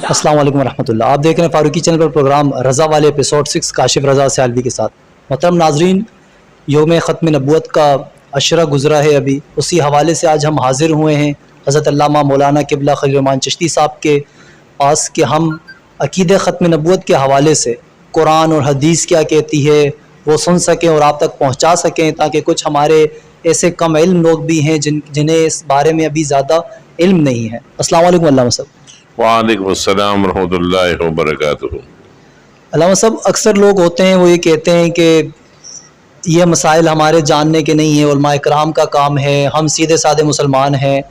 السلام علیکم ورحمۃ اللہ. آپ دیکھ رہے ہیں فاروقی چینل پر پروگرام رضا والے ایپیسوڈ 6 کاشف رضا سیالوی کے ساتھ. محترم ناظرین، یوم ختم نبوت کا عشرہ گزرا ہے ابھی، اسی حوالے سے آج ہم حاضر ہوئے ہیں حضرت علامہ مولانا قبلہ خلیل الرحمن چشتی صاحب کے پاس کہ ہم عقیدہ ختم نبوت کے حوالے سے قرآن اور حدیث کیا کہتی ہے وہ سن سکیں اور آپ تک پہنچا سکیں، تاکہ کچھ ہمارے ایسے کم علم لوگ بھی ہیں جنہیں اس بارے میں ابھی زیادہ علم نہیں ہے. السلام علیکم علامہ صاحب. وعلیکم السلام ورحمۃ اللہ وبرکاتہ. علامہ صاحب، اکثر لوگ ہوتے ہیں وہ یہ کہتے ہیں کہ یہ مسائل ہمارے جاننے کے نہیں ہیں، علماء اکرام کا کام ہے، ہم سیدھے سادے مسلمان ہیں.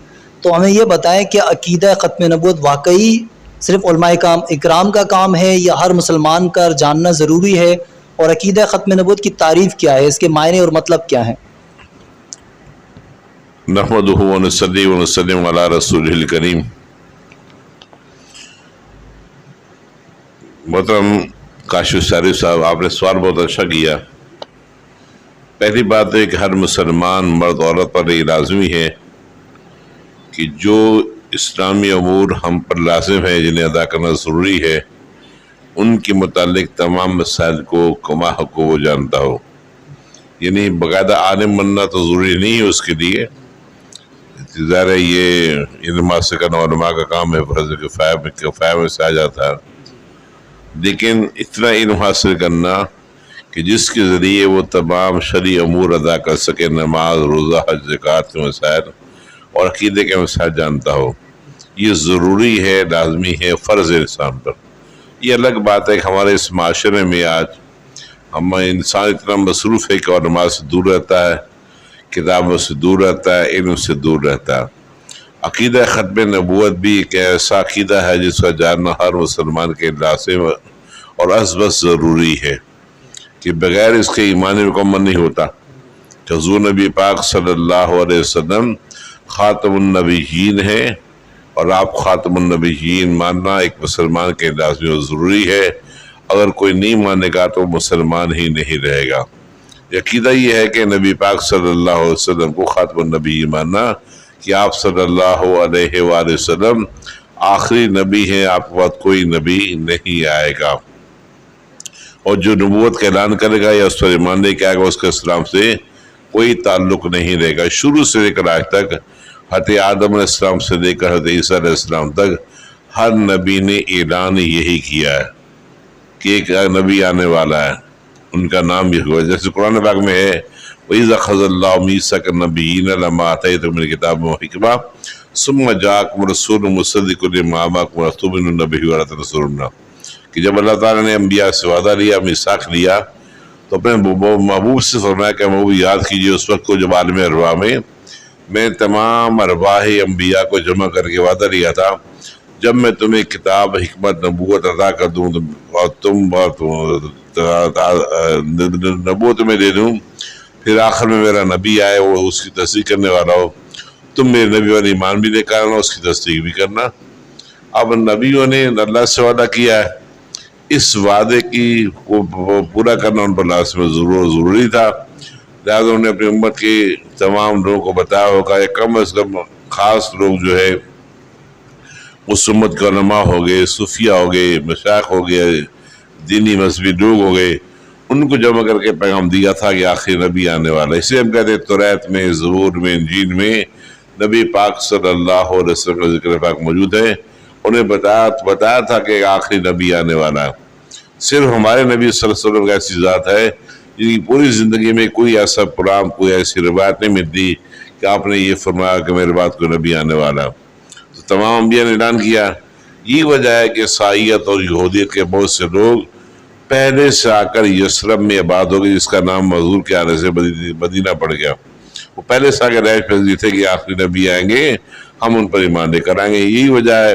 تو ہمیں یہ بتائیں کہ عقیدہ ختم نبوت واقعی صرف علماء اکرام کا کام ہے یا ہر مسلمان کا جاننا ضروری ہے، اور عقیدہ ختم نبوت کی تعریف کیا ہے، اس کے معنی اور مطلب کیا ہیں؟ نحمدہ ونصلی ونسلم علی رسولہ الکریم. محترم کاشف سیالوی صاحب، آپ نے سوال بہت اچھا کیا. پہلی بات ہے کہ ہر مسلمان مرد عورت پر یہ لازمی ہے کہ جو اسلامی امور ہم پر لازم ہے جنہیں ادا کرنا ضروری ہے، ان کے متعلق تمام مسائل کو کما حق کو وہ جانتا ہو. یعنی باقاعدہ عالم بننا تو ضروری نہیں ہے اس کے لیے، ظاہر ہے یہ علم حاصل کرنا علماء کا کام ہے، فرض کفایہ میں سے آ جاتا ہے. لیکن اتنا علم حاصل کرنا کہ جس کے ذریعے وہ تمام شرعی امور ادا کر سکے، نماز، روزہ، حج، زکوٰۃ کے مسائل اور عقیدے کے مسائل جانتا ہو، یہ ضروری ہے، لازمی ہے، فرض ہے انسان پر. یہ الگ بات ہے کہ ہمارے اس معاشرے میں آج انسان اتنا مصروف ہے کہ علماء سے دور رہتا ہے، کتابوں سے دور رہتا ہے، علم سے دور رہتا ہے. عقیدہ ختم نبوت بھی ایک ایسا عقیدہ ہے جس کا جاننا ہر مسلمان کے لازم اور ازبس ضروری ہے، کہ بغیر اس کے ایمان مکمل نہیں ہوتا. کہ حضور نبی پاک صلی اللہ علیہ وسلم خاتم النبیین ہے، اور آپ خاتم النبیین ماننا ایک مسلمان کے لازمی و ضروری ہے. اگر کوئی نہیں مانے گا تو مسلمان ہی نہیں رہے گا. عقیدہ یہ ہے کہ نبی پاک صلی اللہ علیہ وسلم کو خاتم النبیین ماننا، کہ آپ صلی اللہ علیہ وآلہ وسلم آخری نبی ہیں، آپ کے بعد کوئی نبی نہیں آئے گا. اور جو نبوت کا اعلان کرے گا یا اس پر ایمان لے کے آئے گا، اس کے اسلام سے کوئی تعلق نہیں رہے گا. شروع سے لے کر آج تک، حضرت آدم علیہ السلام سے لے کر حضرت عیسیٰ علیہ السلام تک، ہر نبی نے اعلان یہی کیا ہے کہ ایک نبی آنے والا ہے، ان کا نام یہ ہوا. جیسے قرآن پاک میں ہے وَإِذَا أَخَذَ اللَّهُ مِيثَاقَ النَّبِيِّينَ لَمَّا آتَيْتُكُم مِّنَ الْكِتَابِ وَالْحِكْمَةِ ثُمَّ جَاءَكُمْ رَسُولٌ مُصَدِّقٌ لِّمَّا مَعَكُمْ لَتُؤْمِنُنَّ بِهِ وَلَتَنصُرُنَّهُ. کہ جب اللہ تعالیٰ نے انبیاء سے وعدہ لیا، میثاق لیا، تو اپنے محبوب سے فرمایا کہ محبوب یاد کیجیے اس وقت کو جب عالم ارواح میں تمام ارواح انبیاء کو جمع کر کے وعدہ لیا تھا، جب میں تمہیں کتاب، حکمت، نبوت عطا کر دوں اور تم نبوت میں دے دوں، پھر آخر میں میرا نبی آئے، وہ اس کی تصدیق کرنے والا ہو، تم میرے نبی والے ایمان بھی لے کر آنا، اس کی تصدیق بھی کرنا. اب نبیوں نے اللہ سے وعدہ کیا ہے، اس وعدے کی کو پورا کرنا ان پر لازم ضروری تھا. لہٰذا انہوں نے اپنی امت کے تمام لوگوں کو بتایا ہوگا، یا کم از کم خاص لوگ جو ہے اس امت کے علماء ہو گئے، صوفیہ ہو گئے، مشائخ ہو گئے، دینی مذہبی لوگ ہو گئے، ان کو جمع کر کے پیغام دیا تھا کہ آخری نبی آنے والا ہے. اس لیے ہم کہتے ہیں توریت میں، زبور میں، انجیل میں نبی پاک صلی اللہ علیہ وسلم کا ذکر پاک موجود ہے. انہیں بتایا تھا کہ آخری نبی آنے والا ہے. صرف ہمارے نبی صلی اللہ علیہ وسلم کا ایسی ذات ہے جن کی پوری زندگی میں کوئی ایسا پرام، کوئی ایسی روایت نہیں ملتی کہ آپ نے یہ فرمایا کہ میرے بعد کوئی نبی آنے والا. تو تمام انبیاء نے اعلان کیا. یہ وجہ ہے کہ عیسائیت اور یہودیت کے بہت سے لوگ پہلے سے آ کر یثرب میں آباد ہو گئے، جس کا نام حضور کے آنے سے مدینہ پڑ گیا. وہ پہلے سے آ کے رہائش پذیر تھے کہ آخری نبی آئیں گے، ہم ان پر ایمان لے کر آئیں گے. یہی وجہ ہے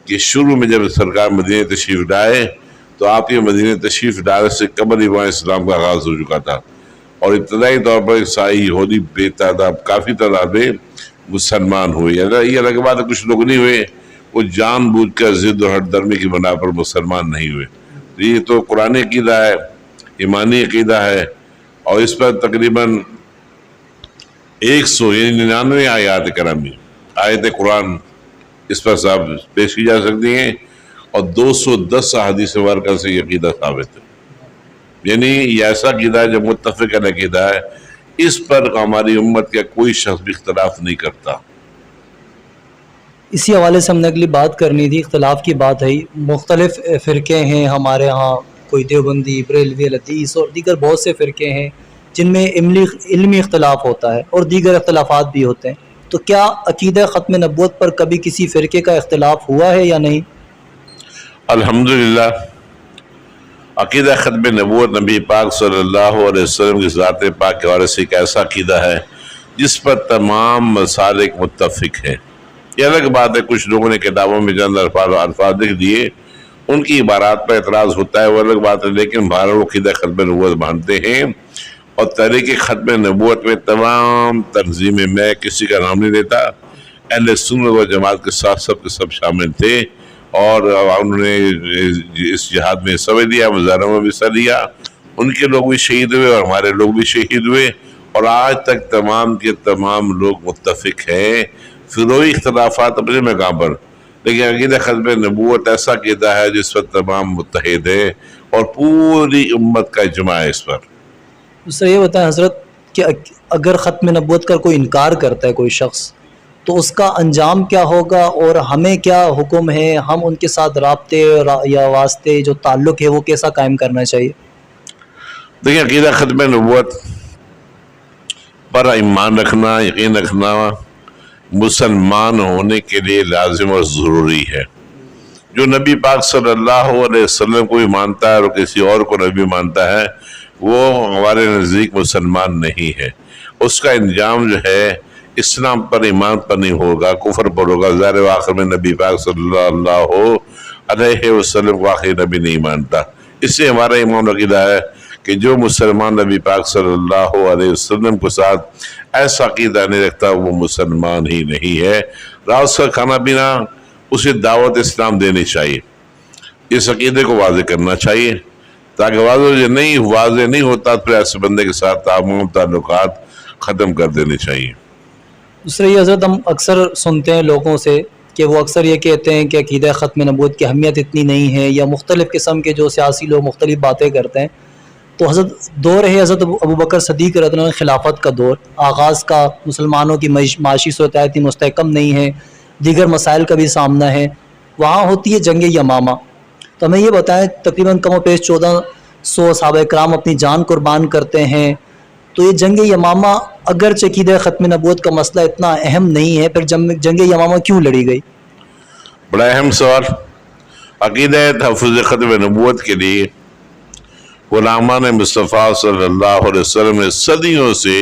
کہ شروع میں جب سرکار مدینہ تشریف لائے تو آپ یہ مدینہ تشریف لانے سے قبل ایمان اسلام کا آغاز ہو چکا تھا، اور ابتدائی طور پر عیسائی، یہودی بے تعداد، کافی تعداد میں مسلمان ہوئے. یہ الگ بات ہے کچھ لوگ نہیں ہوئے، وہ جان بوجھ کر ضد و ہٹ درمی کی بنا پر مسلمان نہیں ہوئے. یہ تو قرآن عقیدہ ہے. ایمانی عقیدہ ہے، اور اس پر تقریباً 100 یعنی 99 آیات کرامی آیت قرآن اس پر پیش کی جا سکتی ہیں، اور 210 احادیث مبارکہ سے یہ عقیدہ ثابت ہے۔ یعنی یہ ایسا عقیدہ ہے جو متفق عقیدہ ہے، اس پر ہماری امت کا کوئی شخص بھی اختلاف نہیں کرتا۔ اسی حوالے سے ہم نے اگلی بات کرنی تھی، اختلاف کی بات ہے، مختلف فرقے ہیں ہمارے ہاں، کوئی دیوبندی، بریلوی، حدیث اور دیگر بہت سے فرقے ہیں جن میں علمی اختلاف ہوتا ہے اور دیگر اختلافات بھی ہوتے ہیں، تو کیا عقیدہ ختم نبوت پر کبھی کسی فرقے کا اختلاف ہوا ہے یا نہیں؟ الحمدللہ عقیدہ ختم نبوت نبی پاک صلی اللہ علیہ وسلم کی ذات پاک کے حوالے سے ایک ایسا عقیدہ ہے جس پر تمام مسالک متفق ہیں۔ یہ الگ بات ہے کچھ لوگوں نے کتابوں میں چند الفاظ لکھ دیے، ان کی عبارات پر اعتراض ہوتا ہے، وہ الگ بات ہے، لیکن بہرحال عقیدہ ختم نبوت مانتے ہیں۔ اور تحریک ختم نبوت میں تمام تنظیمیں، میں کسی کا نام نہیں لیتا، اہل سنت و جماعت کے ساتھ سب کے سب شامل تھے، اور انہوں نے اس جہاد میں حصہ بھی لیا، مظاہروں میں بھی حصہ لیا، ان کے لوگ بھی شہید ہوئے اور ہمارے لوگ بھی شہید ہوئے، اور آج تک تمام کے تمام لوگ متفق ہیں۔ فروعی اختلافات اپنے مقام پر، لیکن عقیدہ ختم نبوت ایسا عقیدہ ہے جس پر تمام متحد ہیں اور پوری امت کا اجماع ہے اس پر۔ دوسرا یہ بتائیں حضرت کہ اگر ختم نبوت کا کوئی انکار کرتا ہے کوئی شخص تو اس کا انجام کیا ہوگا، اور ہمیں کیا حکم ہے، ہم ان کے ساتھ رابطے یا واسطے جو تعلق ہے وہ کیسا قائم کرنا چاہیے؟ دیکھیں عقیدہ ختم نبوت پر ایمان رکھنا، یقین رکھنا مسلمان ہونے کے لیے لازم اور ضروری ہے۔ جو نبی پاک صلی اللہ علیہ وسلم کو بھی مانتا ہے اور کسی اور کو نبی مانتا ہے، وہ ہمارے نزدیک مسلمان نہیں ہے۔ اس کا انجام جو ہے اسلام پر، ایمان پر نہیں ہوگا، کفر پر ہوگا۔ ظاہر آخر میں نبی پاک صلی اللہ علیہ وسلم کو آخری نبی نہیں مانتا۔ اس سے ہمارا ایمان عقیدہ ہے کہ جو مسلمان نبی پاک صلی اللہ علیہ وسلم کے ساتھ ایسا عقیدہ نہیں رکھتا وہ مسلمان ہی نہیں ہے۔ رات کا کھانا پینا اسے دعوت اسلام دینی چاہیے، اس عقیدے کو واضح کرنا چاہیے، تاکہ واضح نہیں ہوتا پھر ایسے بندے کے ساتھ تمام تعلقات ختم کر دینے چاہیے۔ دوسرا یہ حضرت ہم اکثر سنتے ہیں لوگوں سے کہ وہ اکثر یہ کہتے ہیں کہ عقیدہ ختم نبوت کی اہمیت اتنی نہیں ہے، یا مختلف قسم کے جو سیاسی لوگ مختلف باتیں کرتے ہیں۔ تو حضرت دور ہے حضرت ابو بکر صدیق رضی اللہ عنہ خلافت کا دور، آغاز کا، مسلمانوں کی معاشی صورتحال اتنی مستحکم نہیں ہے، دیگر مسائل کا بھی سامنا ہے، وہاں ہوتی ہے جنگ یمامہ۔ تو ہمیں یہ بتائیں تقریباً کم و بیش 1400 صحابہ کرام اپنی جان قربان کرتے ہیں، تو یہ جنگ یمامہ اگرچہ عقیدہ ختم نبوت کا مسئلہ اتنا اہم نہیں ہے، پھر جنگ یمامہ کیوں لڑی گئی؟ بڑا اہم سوال۔ عقیدہ تحفظ ختم نبوت کے لیے غلامان مصطفیٰ صلی اللہ علیہ وسلم نے صدیوں سے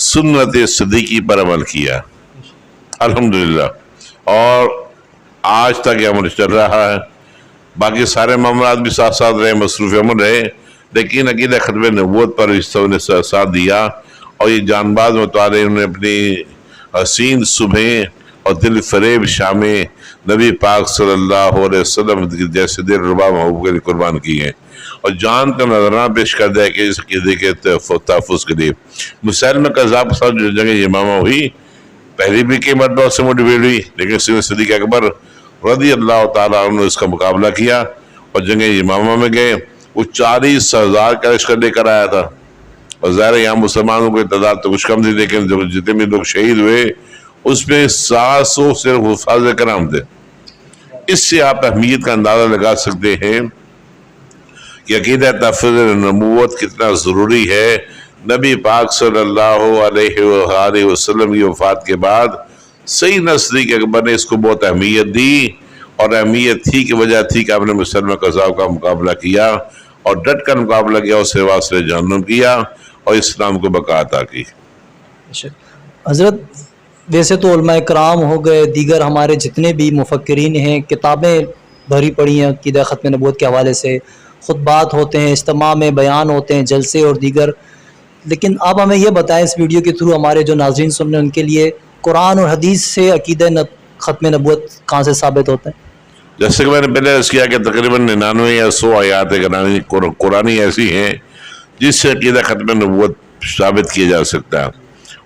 سنت صدیقی پر عمل کیا، الحمدللہ، اور آج تک یہ عمل چل رہا ہے۔ باقی سارے معاملات بھی ساتھ ساتھ رہے، مصروف عمل رہے، لیکن عقیدہ ختم نبوت پر اس نے ساتھ دیا، اور یہ جان باز مطالعے انہوں نے اپنی حسین صبحیں اور دل فریب شامیں نبی پاک صلی اللہ علیہ وسلم جیسے دل ربا محبوب کے لیے قربان کی ہیں، اور جان کا نظرانہ پیش کر دیا کہ اس عقیدے کے تحفظ کے لیے۔ مسلمہ کذاب کے ساتھ جو جنگ یمامہ ہوئی، پہلی بھی کئی مرتبہ سے موٹیویٹ ہوئی، لیکن صدیق اکبر رضی اللہ تعالیٰ عنہ نے اس کا مقابلہ کیا اور جنگ یمامہ میں گئے۔ وہ 40,000 کا لشکر لے کر آیا تھا، اور ظاہر یہاں مسلمانوں کی تعداد تو کچھ کم تھی، لیکن جتنے بھی لوگ شہید ہوئے اس میں 700 صرف حفاظ کرام تھے۔ اس سے آپ اہمیت کا اندازہ لگا سکتے ہیں کہ عقیدہ تحفظ نبوت کتنا ضروری ہے۔ نبی پاک صلی اللہ علیہ وآلہ وسلم کی وفات کے بعد سیدنا صدیق اکبر نے اس کو بہت اہمیت دی، اور اہمیت تھی کی وجہ تھی کہ آپ نے مسلمہ کذاب کا مقابلہ کیا اور ڈٹ کر مقابلہ کیا، اس سے واصل جہنم کیا اور اسلام کو بقا عطا کی۔ حضرت ویسے تو علماء کرام ہو گئے، دیگر ہمارے جتنے بھی مفکرین ہیں، کتابیں بھری پڑی ہیں عقیدہ ختم نبوت کے حوالے سے، خطبات ہوتے ہیں، اجتماع میں بیان ہوتے ہیں، جلسے اور دیگر، لیکن آپ ہمیں یہ بتائیں اس ویڈیو کے تھرو ہمارے جو ناظرین سن رہے ہیں ان کے لیے قرآن اور حدیث سے عقیدہ ختم نبوت کہاں سے ثابت ہوتا ہے؟ جیسے کہ میں نے پہلے عرض کیا کہ تقریباً 99 یا 100 آیات قرآنی ایسی ہیں جس سے عقیدہ ختم نبوت ثابت کیا جا سکتا ہے،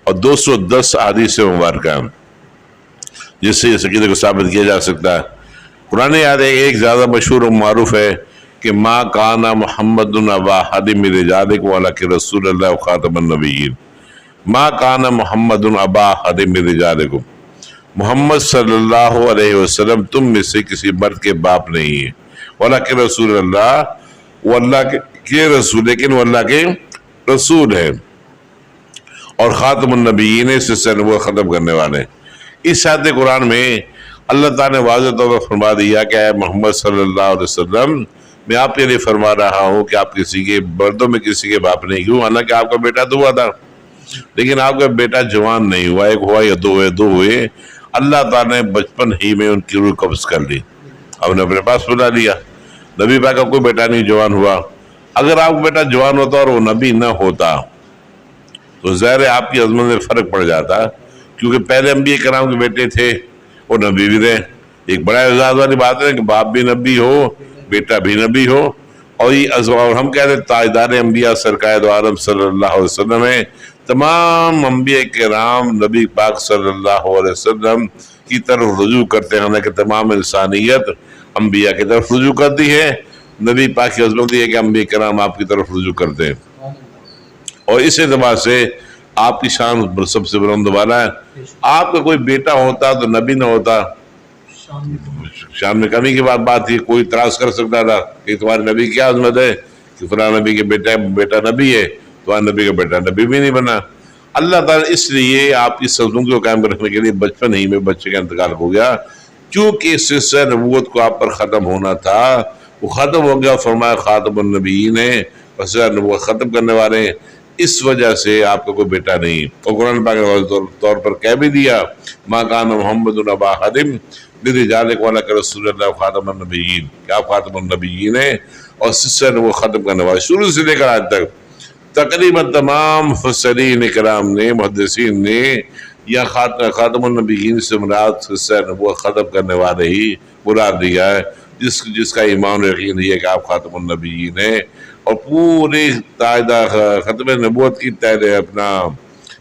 اور 210 احادیث مبارکہ جس سے اس عقیدے کو ثابت کیا جا سکتا ہے۔ قرآن یاد ہے ایک زیادہ مشہور و معروف ہے کہ ما کانا محمد ابا احد من رجالکم ولکن رسول اللہ و خاتم النبیین۔ ما کانا محمد ابا احد من رجالکم، محمد صلی اللہ علیہ وسلم تم میں سے کسی مرد کے باپ نہیں ہے، ولکن رسول اللہ، وہ اللہ کے رسول، لیکن وہ اللہ کے رسول ہے، اور خاتم النبیین سلسلہ نبوت ختم کرنے والے۔ اس آیت قرآن میں اللہ تعالیٰ نے واضح طور پر فرما دیا کہ اے محمد صلی اللہ علیہ وسلم، میں آپ کے لیے فرما رہا ہوں کہ آپ کسی کے مردوں میں کسی کے باپ نہیں کیوں، حالانکہ آپ کا بیٹا تو ہوا تھا، لیکن آپ کا بیٹا جوان نہیں ہوا، ایک ہوا یا دو ہوئے، اللہ تعالیٰ نے بچپن ہی میں ان کی روح قبض کر لی، آپ نے اپنے پاس بلا لیا۔ نبی پاک کا کوئی بیٹا نہیں جوان ہوا۔ اگر آپ کا بیٹا جوان ہوتا اور وہ نبی نہ ہوتا تو ظاہر ہے آپ کی عظمت میں فرق پڑ جاتا، کیونکہ پہلے انبیاء کرام کے بیٹے تھے، وہ نبی بھی رہے۔ ایک بڑا اعزاز والی بات ہے کہ باپ بھی نبی ہو، بیٹا بھی نبی ہو، اور یہ ہم کہتے ہیں تاجدار انبیاء سرکار دو عالم صلی اللہ علیہ وسلم ہے۔ تمام انبیاء کرام نبی پاک صلی اللہ علیہ وسلم کی طرف رجوع کرتے ہیں، حالانکہ تمام انسانیت انبیاء کی طرف رجوع کرتی ہے۔ نبی پاک کی عظمت یہ ہے کہ انبیاء کرام آپ کی طرف رجوع کرتے ہیں، اور اس اعتبار سے آپ کی شان سب سے بلند والا ہے۔ آپ کا کوئی بیٹا ہوتا تو نبی نہ ہوتا، شان میں کمی کی بات تھی، کوئی اعتراض کر سکتا تھا کہ تمہارے نبی کیا عظمت ہے کہ فلاں نبی کے بیٹا نبی ہے، تمہارے نبی کا بیٹا نبی بھی نہیں بنا۔ اللہ تعالیٰ اس لیے آپ کی سلطنت کو قائم رکھنے کے لیے بچپن ہی میں بچے کا انتقال ہو گیا، چونکہ سلسلہ نبوت کو آپ پر ختم ہونا تھا، وہ ختم ہو گیا، فرمایا خاتم النبیین ہے، سلسلہ نبوت ختم کرنے والے ہیں، اس وجہ سے آپ کا کوئی بیٹا نہیں۔ اور قرآن پاک نے طور پر کہہ بھی دیا ما کان محمد ابا احد من رجالکم ولکن رسول اللہ خاتم النبیین، کہ آپ خاتم النبیین ہیں اور سلسلہ نبوت ختم کرنے والے۔ شروع سے لے کر آج تک تقریباً تمام مفسرین کرام نے، محدثین نے، یا خاتم النبیین سے مراد سلسلہ نبوت ختم کرنے والے ہی مراد دیا ہے، جس کا ایمان و یقین ہے کہ آپ خاتم النبیین ہیں، اور پوری ختم نبوت کی اپنا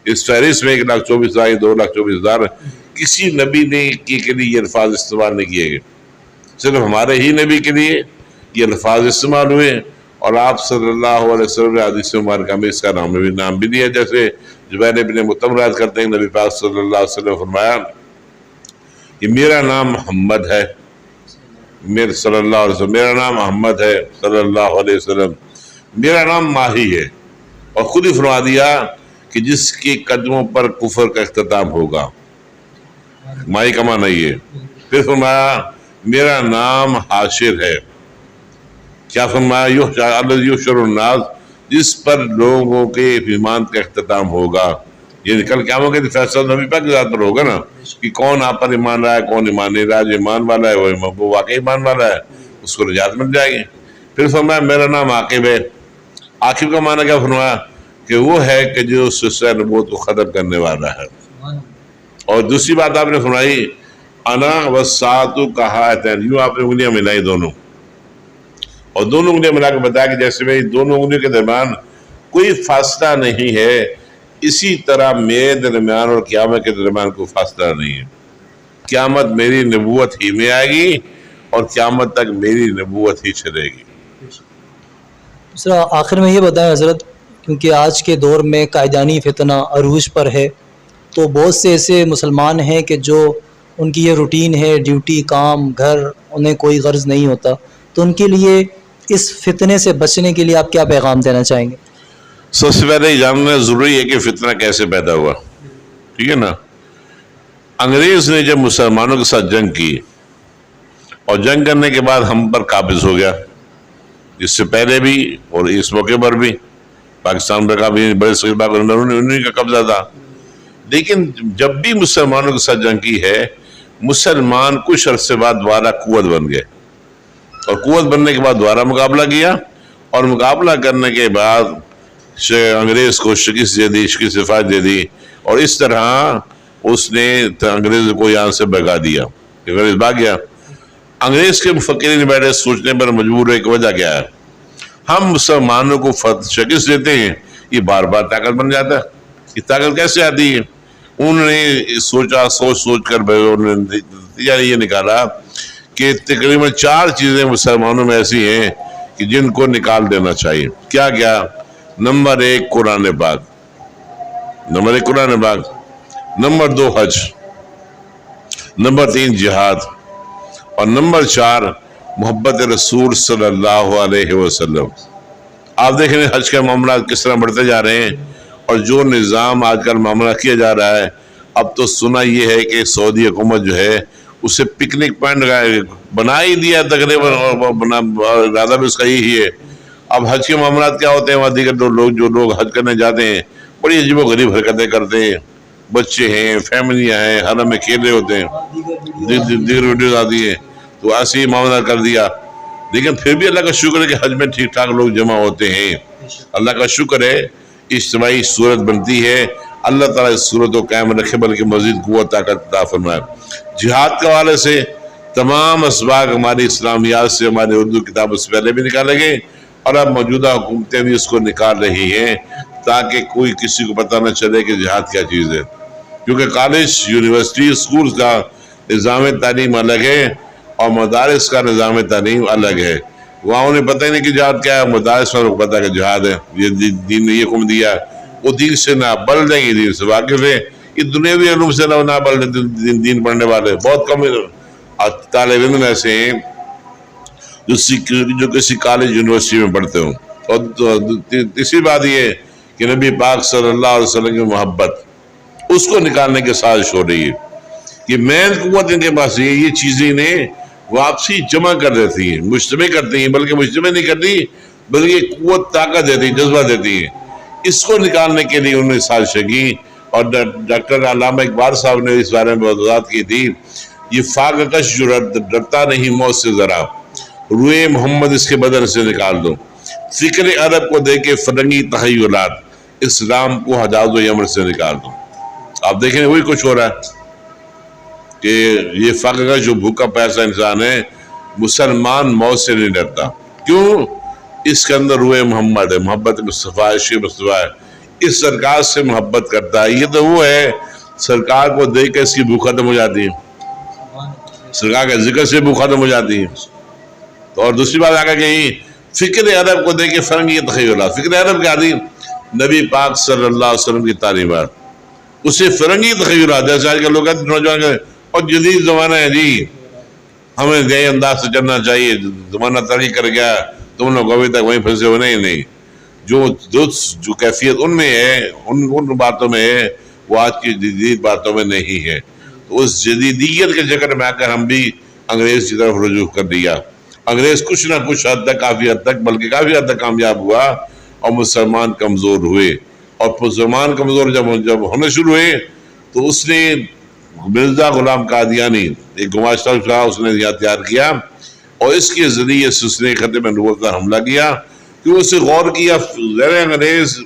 اس فہرست میں 1,24,000 2,24,000 کسی نبی نے کے لیے یہ الفاظ استعمال نہیں کیے گئے، صرف ہمارے ہی نبی کے لیے یہ الفاظ استعمال ہوئے، اور آپ صلی اللہ علیہ وسلم حدیث مبارکہ میں اس کا نام بھی دیا، جیسے جبیر ابن مطعم روایت کرتے ہیں نبی پاک صلی اللہ علیہ وسلم فرمایا کہ میرا نام محمد ہے، صلی اللہ علیہ وسلم، میرا نام محمد ہے صلی اللہ علیہ وسلم، میرا نام ماہی ہے، اور خود ہی فرما دیا کہ جس کے قدموں پر کفر کا اختتام ہوگا، ماہی کا معنی نہیں ہے۔ پھر فرمایا میرا نام حاشر ہے، کیا فرمایا یحشر الناس، جس پر لوگوں کے ایمان کا اختتام ہوگا، یہ کل قیامت کے فیصلہ نبی پاک کی ذات پر ہوگا نا، کہ کون آپ پر ایمان رہا ہے، کون ایمان نہیں رہا، جو ایمان والا ہے وہ واقعی ایمان والا ہے، اس کو نجات مل جائے گی۔ پھر فرمایا میرا نام عاقب ہے، عاقب کا معنی کیا فرمایا کہ وہ ہے کہ جو سلسلہ نبوت کو ختم کرنے والا ہے۔ اور دوسری بات آپ نے فرمائی انا والساعۃ کہاتین، یوں آپ نے انگلیاں ملائی دونوں، اور دونوں انگلیاں ملا کے بتایا کہ جیسے میری دونوں انگلیوں کے درمیان کوئی فاصلہ نہیں ہے، اسی طرح میرے درمیان اور قیامت کے درمیان کوئی فاصلہ نہیں ہے، قیامت میری نبوت ہی میں آئے گی اور قیامت تک میری نبوت ہی چلے گی۔ دوسرا آخر میں یہ بتائیں حضرت، کیونکہ آج کے دور میں قائدانی فتنہ عروج پر ہے، تو بہت سے ایسے مسلمان ہیں کہ جو ان کی یہ روٹین ہے، ڈیوٹی، کام، گھر، انہیں کوئی غرض نہیں ہوتا، تو ان کے لیے اس فتنے سے بچنے کے لیے آپ کیا پیغام دینا چاہیں گے؟ سب سے پہلے یہ جاننا ضروری ہے کہ فتنہ کیسے پیدا ہوا، ٹھیک ہے نا۔ انگریز نے جب مسلمانوں کے ساتھ جنگ کی اور جنگ کرنے کے بعد ہم پر قابض ہو گیا، اس سے پہلے بھی اور اس موقع پر بھی پاکستان پر کافی بڑے صغیر انہیں کا قبضہ تھا، لیکن جب بھی مسلمانوں کے ساتھ جنگ کی ہے، مسلمان کچھ عرصے بعد دوبارہ قوت بن گئے، اور قوت بننے کے بعد دوبارہ مقابلہ کیا، اور مقابلہ کرنے کے بعد انگریز کو شکست دے دی، شکست فائد دے دی، اور اس طرح اس نے انگریز کو یہاں سے بھگا دیا، انگریز بھاگ گیا۔ انگریز کے مفکرین بیٹھے سوچنے پر مجبور ہے کہ وجہ کیا ہے، ہم مسلمانوں کو شکست دیتے ہیں، یہ بار بار طاقت بن جاتا ہے. یہ طاقت کیسے آتی ہے؟ انہوں نے سوچا، سوچ کر انہوں نے نتیجہ یہ نکالا کہ تقریباً 4 چیزیں مسلمانوں میں ایسی ہیں کہ جن کو نکال دینا چاہیے. کیا کیا؟ نمبر 1 قرآن پاک، نمبر 1 قرآن پاک، نمبر 2 حج، نمبر 3 جہاد، اور نمبر 4 محبت رسول صلی اللہ علیہ وسلم. آپ دیکھ رہے ہیں حج کے معاملات کس طرح بڑھتے جا رہے ہیں، اور جو نظام آج کل معاملہ کیا جا رہا ہے، اب تو سنا یہ ہے کہ سعودی حکومت جو ہے اسے پکنک پوائنٹ بنا ہی دیا تقریباً، اور ارادہ بھی اس کا یہی ہے. اب حج کے معاملات کیا ہوتے ہیں، وہاں دیگر جو لوگ حج کرنے جاتے ہیں بڑی عجیب و غریب حرکتیں کرتے ہیں. بچے ہیں، فیملیاں ہیں، حرم میں کھیل رہے ہوتے ہیں، دیگر ویڈیوز آتی ہیں. تو ایسے ہی معاملہ کر دیا. لیکن پھر بھی اللہ کا شکر ہے کہ حج میں ٹھیک ٹھاک لوگ جمع ہوتے ہیں. اللہ کا شکر ہے، اجتماعی صورت بنتی ہے. اللہ تعالیٰ اس صورت کو قائم رکھے، بلکہ مزید قوت طاقت عطا فرمائے. جہاد کے حوالے سے تمام اسباق ہماری اسلامیات سے، ہماری اردو کتابوں سے پہلے بھی نکالے گئے، اور اب موجودہ حکومتیں بھی اس کو نکال رہی ہیں تاکہ کوئی کسی کو پتہ نہ چلے کہ جہاد کیا چیز ہے. کیونکہ کالج، یونیورسٹی، اسکولز کا نظام تعلیم الگ ہے اور مدارس کا نظام تعلیم الگ ہے. وہاں انہیں پتہ ہی نہیں کہ جہاد کیا ہے، مدارس والوں کو پتہ ہے کہ جہاد ہے، یہ دین نے یہ حکم دیا. وہ دین سے نہ بل دیں گے، دین سے واقف ہے. یہ دنیاوی علوم سے نہ بل دین پڑھنے والے بہت کم طالب علم ایسے ہیں جو کسی کالج یونیورسٹی میں پڑھتے ہوں. اور تیسری بات یہ ہے کہ نبی پاک صلی اللہ علیہ وسلم کی محبت، اس کو نکالنے کی سازش ہو رہی ہے. یہ مین قوت ان کے پاس یہ چیزیں انہیں واپسی جمع کر دیتی ہیں، مجتمع کرتی ہیں، بلکہ مجتمع نہیں کرتی بلکہ قوت طاقت دیتی ہیں، جذبہ دیتی ہیں. اس کو نکالنے کے لیے انہوں نے سازشیں کی. اور ڈاکٹر علامہ اقبال صاحب نے اس بارے میں وضاحت کی تھی، یہ فاقہ کش جو ڈرتا نہیں موت سے ذرا، روئے محمد اس کے بدن سے نکال دو، فکر عرب کو دے کے فرنگی تخیلات، اسلام کو حجاز و یمن سے نکال دو. آپ دیکھیں وہی کچھ ہو رہا ہے کہ یہ فاقہ کش جو بھوکا پیسہ انسان ہے، مسلمان موت سے نہیں ڈرتا. کیوں؟ اس کے اندر روئے محمد ہے، محبت مصطفیٰ، عشق مصطفیٰ ہے، اس سرکار سے محبت کرتا ہے. یہ تو وہ ہے سرکار کو دیکھ کے اس کی بھوک ختم ہو جاتی ہے، سرکار کے ذکر سے بھوک ختم ہو جاتی ہے. اور دوسری بات آگے کہیں فکر عرب کو دیکھ کے فرنگی تخیلات. فکر عرب کیا تھی؟ نبی پاک صلی اللہ علیہ وسلم کی تعلیمات. اسے فرنگی تخیلات، جیسے آج کل لوگ نوجوان اور جدید زمانہ ہے جی، ہمیں نئے انداز سے چلنا چاہیے، زمانہ ترقی کر گیا، تم لوگ ابھی تک وہیں پھنسے ہوئے. نہیں، جو کیفیت ان میں ہے، ان باتوں میں ہے، وہ آج کی جدید باتوں میں نہیں ہے. تو اس جدیدیت کے چکر میں آ کر ہم بھی انگریز کی طرف رجوع کر دیا. انگریز کچھ نہ کچھ حد تک، کافی حد تک، بلکہ کافی حد تک کامیاب ہوا، اور مسلمان کمزور ہوئے. اور مسلمان کمزور جب ہونے شروع ہوئے تو اس نے مرزا غلام قادیانی، ایک گماشتہ شاہ اس نے یہاں تیار کیا، اور اس کے ذریعے سے اس نے ختم نبوت پر حملہ کیا. کیوں؟ اسے غور کیا، غیر انگریز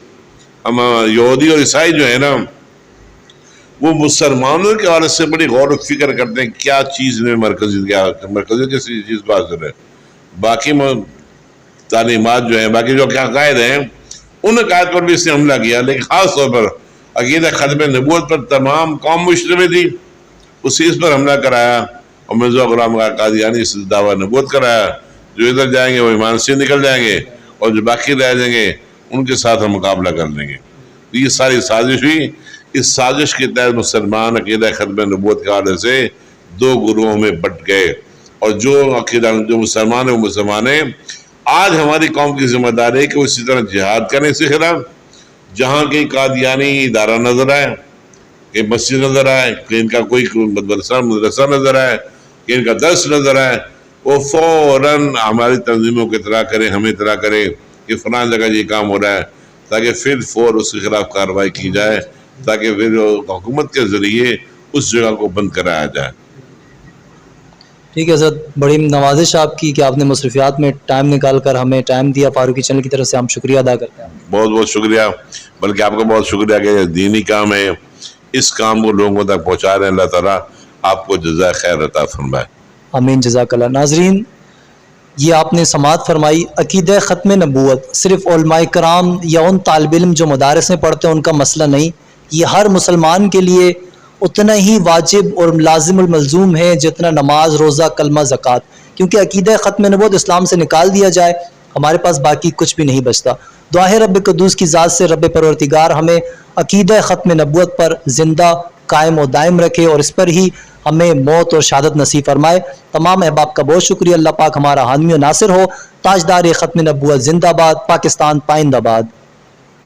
یہودی اور عیسائی جو ہے نا، وہ مسلمانوں کے حوالے سے بڑی غور و فکر کرتے ہیں کیا چیز میں مرکزیت کسی چیز پر حاضر ہے. باقی تعلیمات جو ہیں، باقی جو عقائد ہیں، ان عقائد پر بھی اس نے حملہ کیا. لیکن خاص طور پر عقیدہ ختم نبوت پر تمام قوم مشتمل تھی، اسے اس پر حملہ کرایا، اور مرزا غلام قادیانی سے دعویٰ نبوت کرایا. جو ادھر جائیں گے وہ ایمان سے نکل جائیں گے، اور جو باقی رہ جائیں گے ان کے ساتھ ہم مقابلہ کر لیں گے. یہ ساری سازش ہوئی. اس سازش کے تحت مسلمان عقیدہ ختم نبوت کے حوالے سے 2 گروہوں میں بٹ گئے. اور جو مسلمان ہیں وہ مسلمان ہیں. آج ہماری قوم کی ذمہ داری ہے کہ وہ اسی طرح جہاد کرنے سے خلاف، جہاں کہیں قادیانی ادارہ نظر آئے، کہ مسجد نظر آئے، کہ ان کا کوئی مدرسہ نظر آئے، کہ ان کا درس نظر آئے، وہ فوراً ہماری تنظیموں کو اطلاع کریں، ہمیں اطلاع کریں کہ فلاں جگہ یہ کام ہو رہا ہے، تاکہ پھر اس کے خلاف کارروائی کی جائے، تاکہ پھر حکومت کے ذریعے اس جگہ کو بند کرایا جائے. ٹھیک ہے حضرت، بڑی نوازش آپ کی کہ آپ نے مصروفیات میں ٹائم نکال کر ہمیں ٹائم دیا. فاروقی چینل کی طرف سے ہم شکریہ ادا کرتے ہیں. بہت بہت شکریہ، بلکہ آپ کا بہت شکریہ کہ یہ دینی کام ہے، اس کام کو لوگوں تک پہنچا رہے ہیں. اللہ تعالیٰ آپ کو جزائے خیر عطا فرمائے. آمین، جزاک اللہ. ناظرین، یہ آپ نے سماعت فرمائی عقیدہ ختم نبوت صرف علماء کرام یا ان طالب علم جو مدارس میں پڑھتے ہیں ان کا مسئلہ نہیں، یہ ہر مسلمان کے لیے اتنا ہی واجب اور لازم الملزوم ہے جتنا نماز، روزہ، کلمہ، زکوٰۃ، کیونکہ عقیدہ ختم نبوت اسلام سے نکال دیا جائے ہمارے پاس باقی کچھ بھی نہیں بچتا۔ دعا ہے رب قدوس کی ذات سے رب پروردگار ہمیں عقیدہ ختم نبوت پر زندہ، قائم و دائم رکھے اور اس پر ہی ہمیں موت اور شہادت نصیب فرمائے۔ تمام احباب کا بہت شکریہ، اللہ پاک ہمارا حامی و ناصر ہو۔ تاجدار ختم نبوت زندہ باد، پاکستان پائندہ باد۔